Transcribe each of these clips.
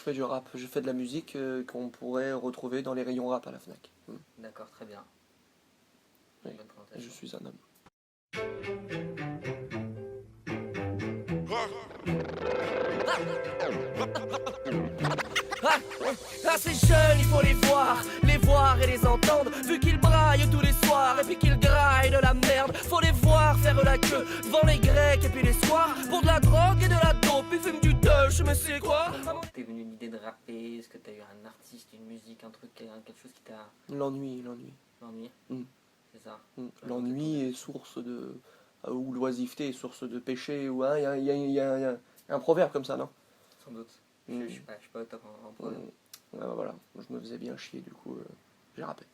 fais du rap. Je fais de la musique qu'on pourrait retrouver dans les rayons rap à la Fnac. D'accord, très bien. Oui. Bonne présentation. Je suis un homme. Ah, ces jeunes, il faut les voir et les entendre. Vu qu'ils braillent tous les soirs et puis qu'ils graillent de la merde. Faut les voir faire la queue devant les Grecs et puis les soirs. Pour de la drogue et de la dope, ils fument du touch, mais c'est quoi? Comment t'es venu l'idée de rapper? Est-ce que t'as eu un artiste, une musique, un truc, quelque chose qui t'a L'ennui. ennuyé? Mm. C'est ça. L'ennui est source de... ou l'oisiveté est source de péché. Ou il y a un proverbe comme ça, non? Sans doute. Mm. Je suis pas au top en prod. Voilà, je me faisais bien chier, du coup, j'ai rappé.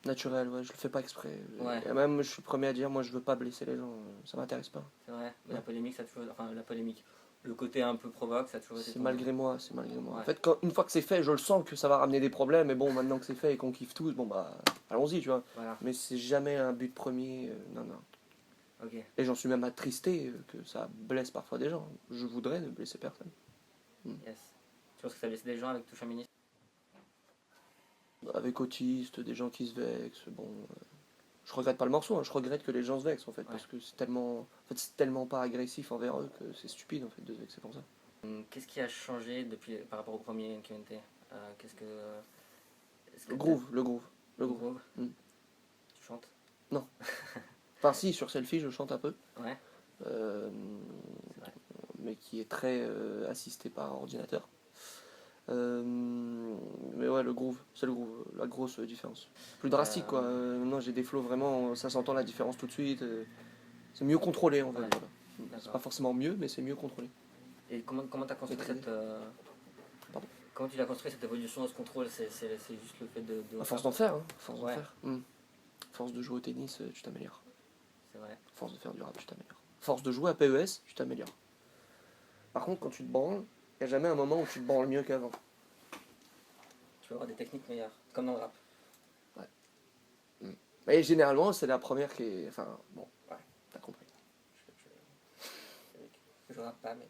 Naturel, ouais, je le fais pas exprès. Ouais. Et même, je suis le premier à dire, moi, je veux pas blesser les gens, ça m'intéresse pas. C'est vrai. Mais Ouais. la polémique, ça a toujours... Enfin, la polémique. Le côté un peu provoque, ça a toujours été... C'est ton- malgré moi. Ouais. En fait, une fois que c'est fait, je le sens que ça va ramener des problèmes, mais bon, maintenant que c'est fait et qu'on kiffe tous, bon bah, allons-y, tu vois. Voilà. Mais c'est jamais un but premier, non. Ok. Et j'en suis même attristé que ça blesse parfois des gens. Je voudrais ne blesser personne. Yes. Tu penses que ça blesse des gens avec touche féministe? Avec autistes, des gens qui se vexent, bon... je regrette pas le morceau, hein, je regrette que les gens se vexent, en fait, parce que c'est tellement pas agressif envers eux que c'est stupide, en fait, de se vexer pour ça. Qu'est-ce qui a changé depuis par rapport au premier QNT? Qu'est-ce que... est-ce que Le groove. Le groove. Mm. Tu chantes? Enfin, si, sur Selfie, je chante un peu. Ouais. Euh, C'est vrai. mais qui est très assisté par ordinateur. Mais ouais, le groove, c'est le groove, la grosse différence. Plus drastique quoi. Maintenant j'ai des flows vraiment, ça s'entend la différence tout de suite. C'est mieux contrôlé en fait. Ouais. Voilà. C'est D'accord. pas forcément mieux, mais c'est mieux contrôlé. Et comment t'as construit Maîtrisé. cette... Pardon. Comment tu l'as construit cette évolution de ce contrôle? C'est juste le fait de À force d'en faire, hein. À force Ouais. d'en faire. À force de jouer au tennis, tu t'améliores. C'est vrai. À force de faire du rap, tu t'améliores. À force de jouer à PES, tu t'améliores. Par contre, quand tu te branles, il n'y a jamais un moment où tu te branles mieux qu'avant. Tu vas avoir des techniques meilleures, comme dans le rap. Et généralement, c'est la première qui est. Enfin, bon, ouais, t'as compris. Je rappe pas, mais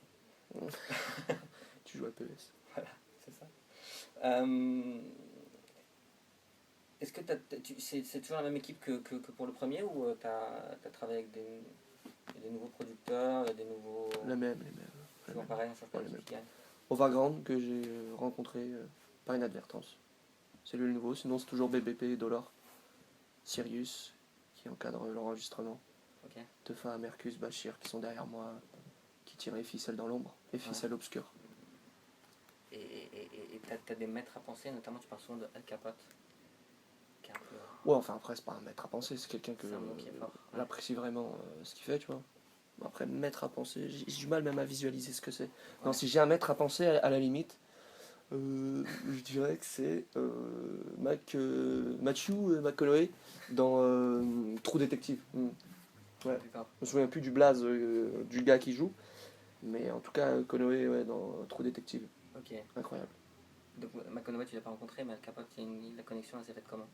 Tu joues à PES. voilà, c'est ça. Est-ce que c'est toujours la même équipe que pour le premier, ou t'as travaillé avec des nouveaux producteurs, des nouveaux... Les mêmes. Toujours pareil, on change pas Ouais, de les qui gagne. Overground que j'ai rencontré par inadvertance. C'est lui le nouveau, sinon c'est toujours BBP, Dollar, Sirius qui encadre l'enregistrement. Ok. Tefa, Mercus, Bachir qui sont derrière moi, qui tirent les ficelles dans l'ombre, les ficelles obscures. Et t'as des maîtres à penser, notamment tu parles souvent de Al Capote. Qui est un peu... Ouais, enfin après c'est pas un maître à penser, c'est quelqu'un que C'est un mot qui est fort. Ouais. j'apprécie vraiment ce qu'il fait, tu vois. Après maître à penser, j'ai du mal même à visualiser ce que c'est. Non, Ouais. si j'ai un maître à penser, à la limite, je dirais que c'est Matthew McConaughey dans True Detective. Ouais. D'accord. Je me souviens plus du blaze du gars qui joue, mais en tout cas Conway ouais, dans True Detective. Ok. Incroyable. Donc McConaughey tu l'as pas rencontré, mais Al Capote, la connexion elle s'est faite comment?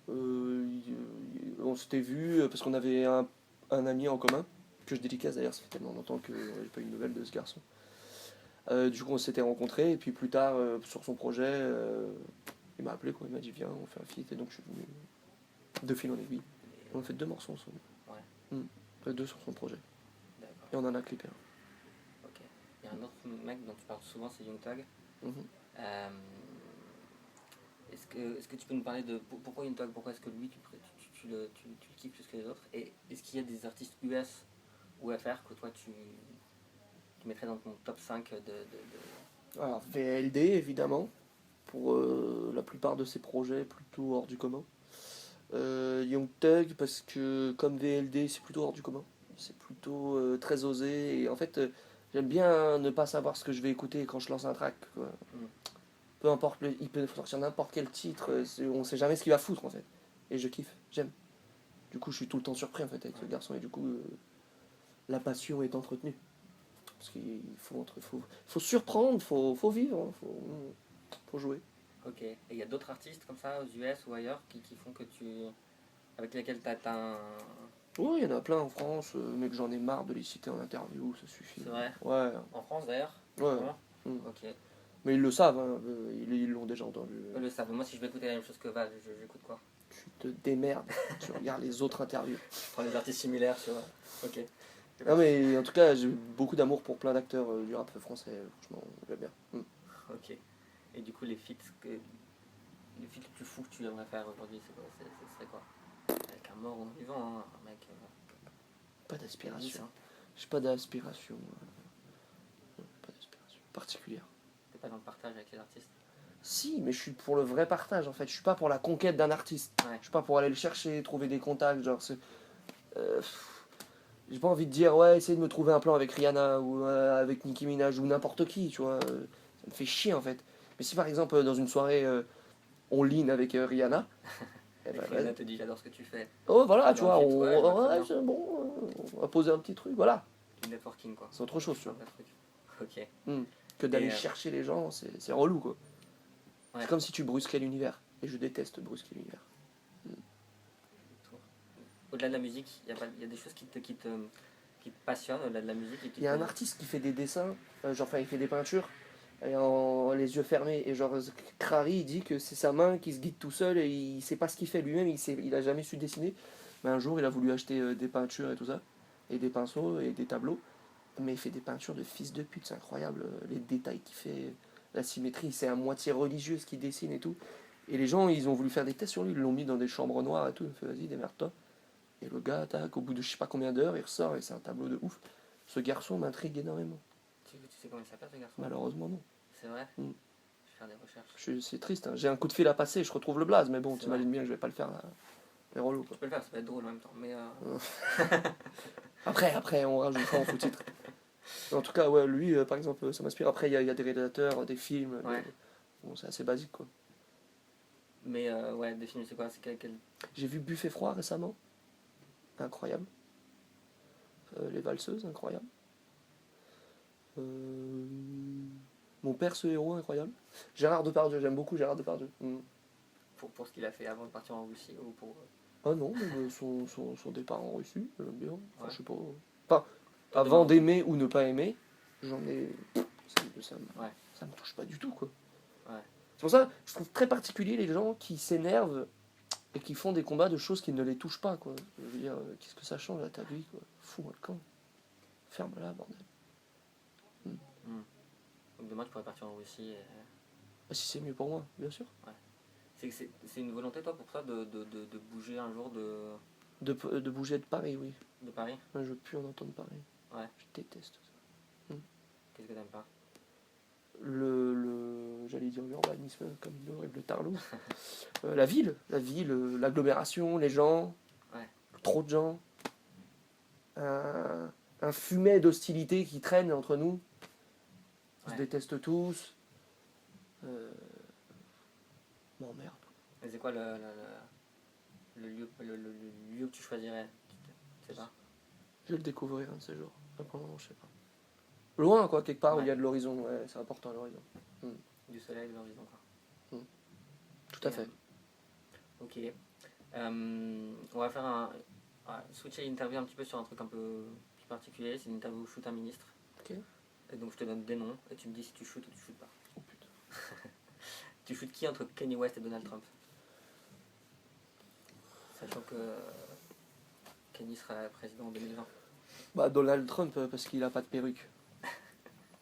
On s'était vu parce qu'on avait un ami en commun, que je dédicace d'ailleurs, ça fait tellement longtemps que j'ai pas eu de nouvelles de ce garçon. Du coup on s'était rencontrés et puis plus tard sur son projet, il m'a appelé, quoi, il m'a dit viens on fait un feat et donc je suis venu de fil en aiguille. On a fait 2 morceaux ensemble. Ouais. 2 sur son projet. D'accord. Et on en a clippé un. Ok. Il y a un autre mec dont tu parles souvent, c'est Young Thug. Mhm. Est-ce que tu peux nous parler de pourquoi Young Thug? Pourquoi est-ce que lui tu le kiffes plus que les autres? Et est-ce qu'il y a des artistes US ou FR que toi tu mettrais dans ton top 5 Alors VLD évidemment, pour la plupart de ses projets plutôt hors du commun. Young Thug parce que comme VLD c'est plutôt hors du commun, c'est plutôt très osé et en fait j'aime bien ne pas savoir ce que je vais écouter quand je lance un track, quoi. Peu importe, il peut sortir n'importe quel titre, on sait jamais ce qu'il va foutre en fait. Et je kiffe, j'aime. Du coup je suis tout le temps surpris en fait avec ce garçon et du coup la passion est entretenue. Parce qu'il faut surprendre, faut vivre, hein, faut jouer. Ok. Et il y a d'autres artistes comme ça aux US ou ailleurs qui font que avec lesquels tu as un... Oui, il y en a plein en France, mais que j'en ai marre de les citer en interview, ça suffit. C'est vrai? Ouais. En France d'ailleurs? Ouais. Vraiment? Mm. Ok. Mais ils le savent, hein, ils l'ont déjà entendu. Eux le savent. Moi, si je vais écouter la même chose que Val, j'écoute quoi? Tu te démerdes, tu regardes les autres interviews. Je prends des artistes similaires, tu vois. Ok. Non mais en tout cas, j'ai beaucoup d'amour pour plein d'acteurs du rap français, franchement, j'aime bien. Ok. Et du coup, les feats les plus fous que tu aimerais faire aujourd'hui, c'est quoi? Ce serait quoi? Avec un mort ou un vivant, hein, un mec. Pas Nice, d'aspiration. hein. J'ai pas d'aspiration. Pas d'aspiration particulière. T'es pas dans le partage avec les artistes? Si, mais je suis pour le vrai partage en fait. Je suis pas pour la conquête d'un artiste. Ouais. Je suis pas pour aller le chercher, trouver des contacts. Genre, j'ai pas envie de dire ouais, essayez de me trouver un plan avec Rihanna ou avec Nicki Minaj ou n'importe qui, tu vois. Ça me fait chier en fait. Mais si par exemple dans une soirée on lean avec Rihanna, eh Et ben, Rihanna te dit j'adore ce que tu fais. oh voilà, Et tu vois, ensuite, ouais, je vois très ouais, bien. c'est bon, on va poser un petit truc, voilà. Du networking quoi. C'est autre chose, tu Un vois. vrai truc. Ok. Que d'aller Et, chercher les gens, c'est relou quoi. Ouais. C'est comme si tu brusquais l'univers. Et je déteste brusquer l'univers. Au-delà de la musique, il y a des choses qui te passionnent au-delà de la musique et qui Il y a un te- artiste qui fait des dessins, genre enfin il fait des peintures, et les yeux fermés. Et genre Crary il dit que c'est sa main qui se guide tout seul et il sait pas ce qu'il fait lui-même, il a jamais su dessiner. Mais un jour il a voulu acheter des peintures et tout ça, et des pinceaux et des tableaux. Mais il fait des peintures de fils de pute, c'est incroyable. Les détails qu'il fait, la symétrie, c'est à moitié religieux ce qu'il dessine et tout. Et les gens ils ont voulu faire des tests sur lui, ils l'ont mis dans des chambres noires et tout. Il me fait vas-y démerde-toi. Et le gars, tac, au bout de je sais pas combien d'heures, il ressort et c'est un tableau de ouf. Ce garçon m'intrigue énormément. Tu sais comment il s'appelle ce garçon? Malheureusement, non. C'est vrai? Mm. Je vais faire des recherches. C'est triste, hein. J'ai un coup de fil à passer, je retrouve le blaze, mais bon, C'est t'imagines bien que je vais pas le faire là. C'est relou, quoi. Tu peux le faire, ça va être drôle en même temps. Mais Après, on rajoutera en sous-titre. En tout cas, ouais, lui, par exemple, ça m'inspire. Après, il y a des réalisateurs, des films. Ouais. Bon, c'est assez basique, quoi. Mais ouais, des films, c'est quoi? C'est quel... J'ai vu Buffet froid récemment. Incroyable. Les valseuses, incroyable. Mon père, ce héros, incroyable. Gérard Depardieu, j'aime beaucoup Gérard Depardieu. Pour ce qu'il a fait avant de partir en Russie ou pour... Ah non, mais son départ en Russie, j'aime bien. Enfin, Ouais. je sais pas. Enfin, Toi, avant demain, d'aimer ou ne pas aimer, j'en ai. Ouais. Ça me touche pas du tout, quoi. Ouais. C'est pour ça que je trouve très particulier les gens qui s'énervent et qui font des combats de choses qui ne les touchent pas, quoi. Je veux dire, qu'est-ce que ça change à ta vie, quoi. Fous-moi le camp. Ferme-la, bordel. Donc demain, tu pourrais partir en Russie. Bah, si c'est mieux pour moi, bien sûr. C'est une volonté, toi, pour toi, de bouger un jour De bouger de Paris, oui. de Paris? Je veux plus en entendre parler. Ouais. Je déteste ça. Qu'est-ce que t'aimes pas? J'allais dire l'urbanisme, comme l'horrible Tarlou. La ville, l'agglomération, les gens, Ouais. trop de gens. Un fumet d'hostilité qui traîne entre nous. On se Ouais. déteste tous. M'emmerde. Et c'est quoi le lieu que tu choisirais? Tu sais pas? Je vais le découvrir un de ces jours. Pour le moment, je sais pas. Loin, quoi, quelque part où Ouais. il y a de l'horizon. Ouais, c'est important, l'horizon. Du soleil, de l'horizon, quoi. Tout à fait. Ok. On va faire switcher l'interview un petit peu sur un truc un peu plus particulier. C'est une interview où shoot un ministre. Ok. Et donc je te donne des noms et tu me dis si tu shootes ou tu shootes pas. Oh putain. Tu shootes qui entre Kanye West et Donald Trump? Sachant que Kanye sera président en 2020. Bah, Donald Trump, parce qu'il a pas de perruque.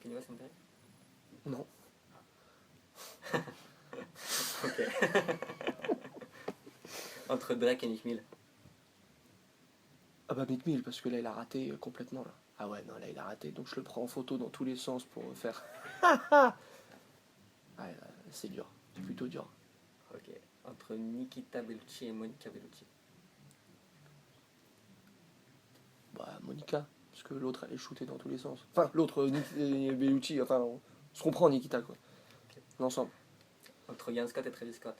Kanye West, c'est intéressant? Non. Ok. Entre Drake et Meek Mill. Ah bah Meek Mill, parce que là il a raté complètement là. Ah ouais, non, là il a raté, donc je le prends en photo dans tous les sens pour faire. Ouais, là, c'est dur, c'est plutôt dur. Ok. Entre Nikita Bellucci et Monica Bellucci. Bah Monica, parce que l'autre elle est shootée dans tous les sens. Enfin, l'autre, Bellucci, enfin, on se comprend Nikita quoi. Ok. L'ensemble. Entre Ian Scott et Travis Scott.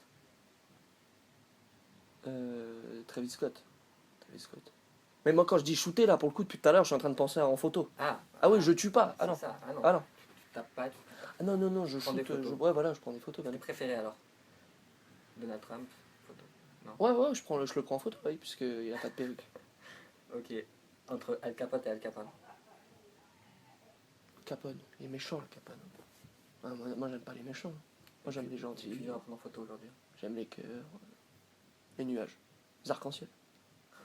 Travis Scott. Travis Scott. Mais moi quand je dis shooter là, pour le coup, depuis tout à l'heure, je suis en train de penser en photo. Ah Oui, je tue pas. Ah c'est non. ça. Ah non. Ah non. Tu tapes pas. Ah non, je prends shoot. des photos. Ouais, voilà, je prends des photos. Tes Bien. préférés alors? Donald Trump, photo. Ouais, je le prends en photo, oui, puisqu'il a pas de perruque. Ok. Entre Al Capote et Al Capone. Capone, il est méchant le Capone. Ah, moi, j'aime pas les méchants. Moi, j'aime les Tu gentils. viens prendre en photo aujourd'hui. J'aime les cœurs, les nuages, les arcs-en-ciel,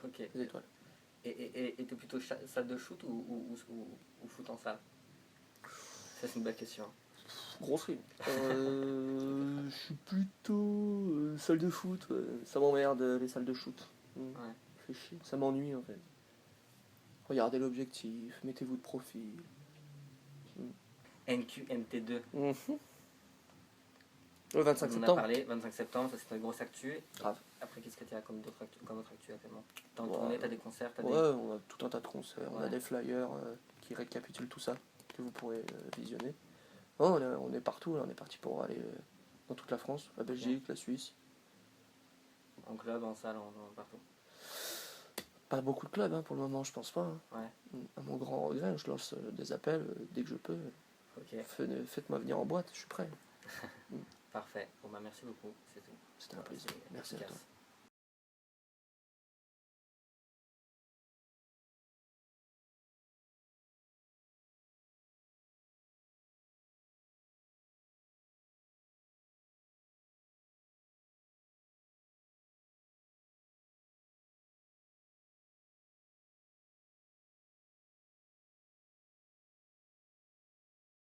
Ok. les étoiles. Et t'es plutôt salle de shoot ou foot en salle? Ça, c'est une belle question. Grosse rime. Je suis plutôt salle de foot. Ouais. Ça m'emmerde les salles de shoot. Ouais. Fait chier. Ça m'ennuie en fait. Regardez l'objectif, mettez-vous de profil. NQNT2. Le 25 On en a septembre. parlé, 25 septembre, ça c'est notre grosse actu. Grave. Après, qu'est-ce que tu as comme autre actu actuellement? T'as en Ouais. tournée, t'as des concerts, t'as Ouais, des... on a tout un tas de concerts, on a Ouais. des flyers qui récapitulent tout ça, que vous pourrez visionner. Non, on est partout, là. On est parti pour aller dans toute la France, la Belgique, la Suisse. En club, en salle, partout. Pas beaucoup de clubs pour le moment, je pense pas. Ouais. À mon grand regret, je lance des appels dès que je peux. Ok, Faites-moi venir en boîte, je suis prêt. parfait. Bon bah merci beaucoup, c'est tout. C'était un plaisir. Merci à toi. Efficace.